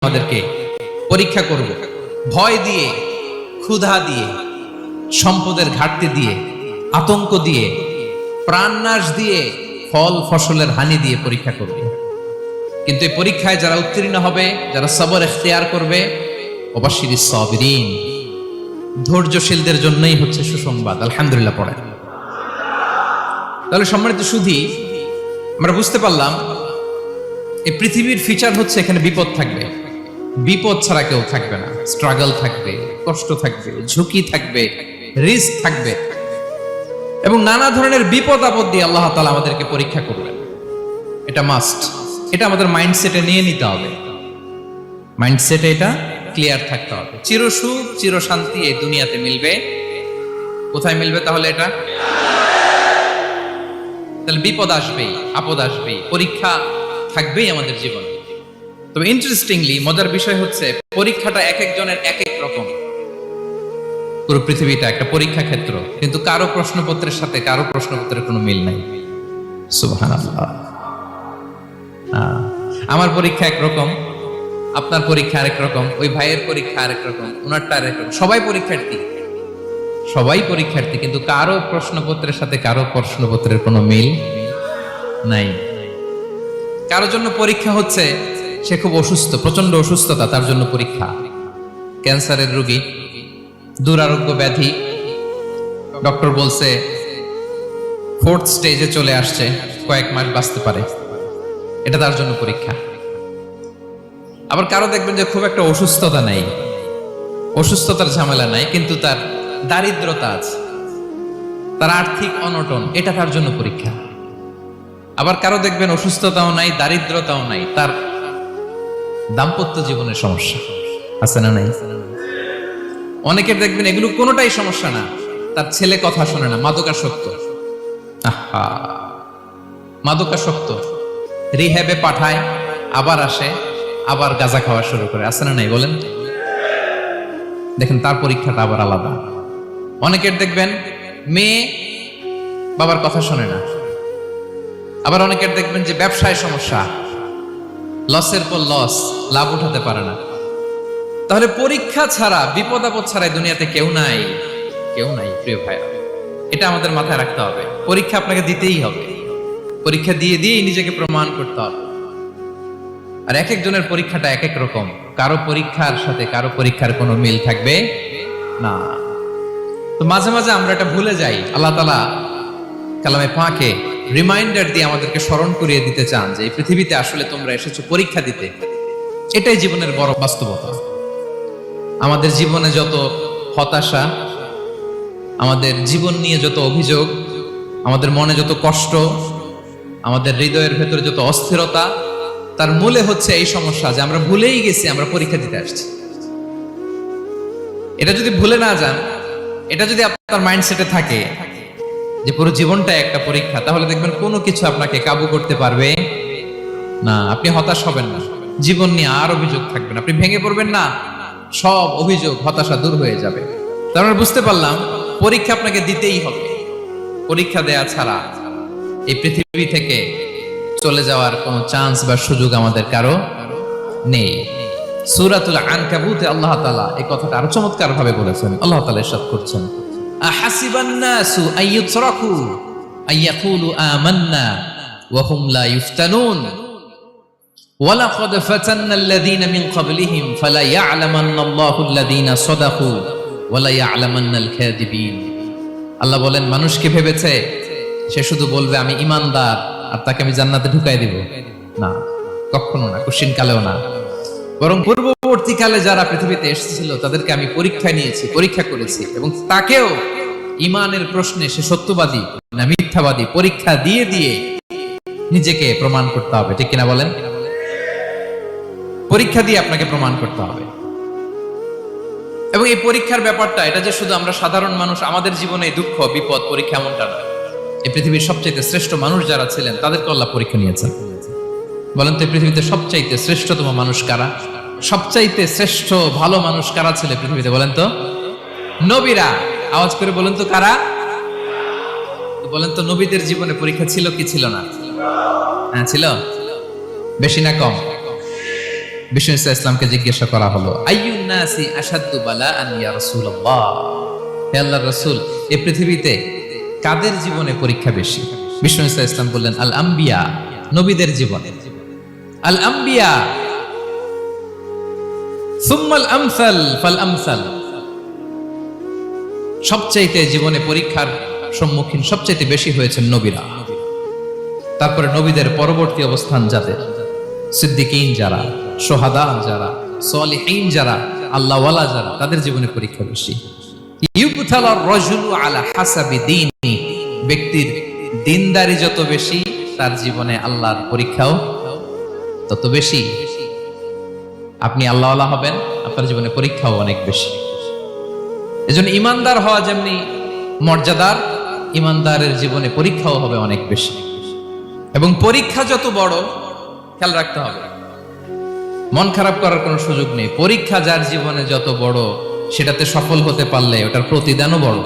আমাদেরকে পরীক্ষা করব, ভয় দিয়ে, ক্ষুধা দিয়ে, সম্পদের ঘাটতি দিয়ে, আতঙ্ক দিয়ে, প্রাণনাশ দিয়ে, ফল ফসলের হানি দিয়ে পরীক্ষা করবে। কিন্তু এই পরীক্ষায় যারা উত্তীর্ণ হবে, যারা সবর ইখতিয়ার করবে, ওয়াবাশশিরিস সাবিরিন, ধৈর্যশীলদের জন্যই হচ্ছে সুসংবাদ। আলহামদুলিল্লাহ পড়ে। তাহলে সম্মানিত সুধী, আমরা বুঝতে পারলাম এই পৃথিবীর ফিচার হচ্ছে এখানে বিপদ থাকবে, বিপদ ছাড়া কেউ থাকবে না। স্ট্রাগল থাকবে, কষ্ট থাকবে, ঝুঁকি থাকবে, রিস্ক থাকবে, এবং নানা ধরনের বিপদ আপদ দিয়ে আল্লাহ তাআলা আমাদেরকে পরীক্ষা করবেন। এটা মাস্ট, এটা আমাদের মাইন্ডসেটে নিয়ে নিতে হবে। মাইন্ডসেটে এটা ক্লিয়ার থাকতে হবে। চিরসুখ চিরশান্তি এই দুনিয়াতে মিলবে, কোথায় মিলবে তাহলে? এটা তাহলে বিপদ আসবেই, আপদ আসবেই, পরীক্ষা থাকবেই আমাদের জীবনে। তবে ইন্টারেস্টিংলি মজার বিষয় হচ্ছে পরীক্ষাটা এক একজনের এক এক রকম। পুরো পৃথিবীটা একটা পরীক্ষা ক্ষেত্র, কিন্তু কারো প্রশ্নপত্রের সাথে কারো প্রশ্নপত্রের কোনো মিল নাই। সুবহানাল্লাহ। আমার পরীক্ষা একরকম, আপনার পরীক্ষা আরেক রকম, ওই ভাইয়ের পরীক্ষা আরেক রকম, ওনারটা আরেক রকম। সবাই পরীক্ষার্থী, সবাই পরীক্ষার্থী, কিন্তু কারো প্রশ্নপত্রের সাথে কারো প্রশ্নপত্রের কোনো মিল নাই। কারোর জন্য পরীক্ষা হচ্ছে সে খুব অসুস্থ, প্রচন্ড অসুস্থতা, তার জন্য পরীক্ষা। ক্যান্সারের রোগী, দুরারোগ্য ব্যাধি, ডক্টর বলছে 4th স্টেজে চলে আসছে, কয়েক মাস বাঁচতে পারে, এটা তার জন্য পরীক্ষা। আবার কারো দেখবেন যে খুব একটা অসুস্থতা নাই, অসুস্থতার ঝামেলা নাই, কিন্তু তার দারিদ্রতা আছে, তার আর্থিক অনটন, এটা তার জন্য পরীক্ষা। আবার কারো দেখবেন অসুস্থতাও নাই, দারিদ্রতাও নাই, তার দাম্পত্য জীবনের সমস্যা আছে না নাই? অনেকের দেখবেন এগুলো কোনোটাই সমস্যা না, তার ছেলে কথা শোনে না, মাদকাসক্ত। আহা, মাদকাসক্ত, রিহ্যাবে পাঠায়, আবার আসে, আবার গাঁজা খাওয়া শুরু করে, আছে না নাই বলেন? দেখেন তার পরীক্ষাটা আবার আলাদা। অনেকের দেখবেন মেয়ে বাবার কথা শোনে না। আবার অনেকের দেখবেন যে ব্যবসায় সমস্যা, লসের পর লস, লাভ উঠাতে পারে না। তাহলে পরীক্ষা ছাড়া, বিপদ আপদ ছাড়া দুনিয়াতে কেউ নাই, কেউ নাই প্রিয় ভাইরা। এটা আমাদের মাথায় রাখতে হবে। পরীক্ষা আপনাকে দিতেই হবে, পরীক্ষা দিয়ে দিয়েই নিজেকে প্রমাণ করতে হবে। আর এক একজনের পরীক্ষাটা এক এক রকম, কারো পরীক্ষার সাথে কারো পরীক্ষার কোনো মিল থাকবে না। তো মাঝে মাঝে আমরা এটা ভুলে যাই। আল্লাহ তাআলা কালামে পাকে রিমাইন্ডার দিয়ে আমাদেরকে স্মরণ করিয়ে দিতে চান যে এই পৃথিবীতে আসলে তোমরা এসেছো পরীক্ষা দিতে। এটাই জীবনের বড় বাস্তবতা। আমাদের জীবনে যত হতাশা, আমাদের জীবন নিয়ে যত অভিযোগ, আমাদের মনে যত কষ্ট, আমাদের হৃদয়ের ভেতরে যত অস্থিরতা, তার মূলে হচ্ছে এই সমস্যা যে আমরা ভুলেই গেছি আমরা পরীক্ষা দিতে আসছি। এটা যদি ভুলে না যান, এটা যদি আপনার মাইন্ডসেটে থাকে যে পুরো জীবনটা একটা পরীক্ষা, তাহলে দেখবেন কোনো কিছু আপনাকে কাবু করতে পারবে না। আপনি হতাশ হবেন না, জীবন নিয়ে আর অভিযোগ থাকবে না, আপনি ভেঙে পড়বেন না, সব অভিযোগ হতাশা দূর হয়ে যাবে। তার মানে বুঝতে পারলাম পরীক্ষা আপনাকে দিতেই হবে। পরীক্ষা দেয়া ছাড়া এই পৃথিবী থেকে চলে যাওয়ার কোনো চান্স বা সুযোগ আমাদের কারো নেই। সূরাতুল আনকাবুতে আল্লাহ তাআলা এই কথাটা আরো চমৎকার ভাবে বলেছেন। আল্লাহ তাআলা ইরশাদ করছেন, আহাসিবান নাসু আইয়ুতরাকু আইয়াকুলু আমান্না ওয়া হুম লা ইফতানুন ওয়ালাকাদ ফাতান্নাল্লাযীনা মিন ক্বাবলিহিম ফালা ইয়া'লামান্নাল্লাহুল্লাযীনা সাদাকু ওয়া লা ইয়া'লামান্নাল কাযিবিন। আল্লাহ বলেন, মানুষ কি ভেবেছে সে শুধু বলবে আমি ঈমানদার আর তাকে আমি জান্নাতে ঢুকাই দিব? না, কখনো না, কোশ্চিন কালেও না। বরং পূর্ববর্তীকালে যারা পৃথিবীতে এসেছিল তাদেরকে আমি পরীক্ষায় নিয়েছি, পরীক্ষা করেছি, এবং তাকেও ঈমানের প্রশ্নে সে সত্যবাদী না মিথ্যাবাদী পরীক্ষা দিয়ে দিয়ে নিজেকে প্রমাণ করতে হবে। ঠিক কিনা বলেন? পরীক্ষা দিয়ে আপনাকে প্রমাণ করতে হবে। এবং এই পরীক্ষার ব্যাপারটা, এটা যে শুধু আমরা সাধারণ মানুষ আমাদের জীবনে দুঃখ বিপদ পরীক্ষা এমনটা নয়। এই পৃথিবীর সবচাইতে শ্রেষ্ঠ মানুষ যারা ছিলেন তাদেরকে আল্লাহ পরীক্ষা নিয়েছেন। বলেন তো এই পৃথিবীতে সবচাইতে শ্রেষ্ঠতম মানুষ কারা? সবচাইতে শ্রেষ্ঠ ভালো মানুষ কারা ছিল পৃথিবীতে? বলেন তো নবীরা। আওয়াজ করে বলেন তো কারা? বলেন তো নবীদের জীবনে পরীক্ষা ছিল কি ছিল না? হ্যাঁ ছিল। বেশি না কম? বিষ্ণু ইসলামকে জিজ্ঞাসা করা হলো, আইয়ুন নাসি আশাদ্দু বালাআন ইয়া রাসূলুল্লাহ, হে আল্লাহর রাসূল, এই পৃথিবীতে কাদের জীবনে পরীক্ষা বেশি? বিষ্ণু ইসলাম বললেন, আল আম্বিয়া, নবীদের জীবনে। আল আম্বিয়া সুম্মাল আমসাল ফাল আমসাল, সবচাইতে জীবনে পরীক্ষার সম্মুখীন সবচাইতে বেশি হয়েছেন নবীরা। তারপরে নবীদের পরবর্তী অবস্থান যাদের, সিদ্দিকীন যারা, সোহাদা যারা, সলিহীন যারা, আল্লাহওয়ালা যারা, তাদের জীবনে পরীক্ষা বেশি। ইউবতালার রাজুলু আলা হাসাবি দীনি, ব্যক্তির দিনদারি যত বেশি, তার জীবনে আল্লাহর পরীক্ষাও তত বেশি। আপনি আল্লাহওয়ালা হবেন, আপনার জীবনে পরীক্ষাও অনেক বেশি। এজন্য ইমানদার হওয়া যেমনি মর্যাদার, ইমানদারের জীবনে পরীক্ষাও হবে অনেক বেশি। এবং পরীক্ষা যত বড়, খেয়াল রাখতে হবে, মন খারাপ করার কোনো সুযোগ নেই। পরীক্ষা যার জীবনে যত বড়, সেটাতে সফল হতে পারলে ওটার প্রতিদানও বড়।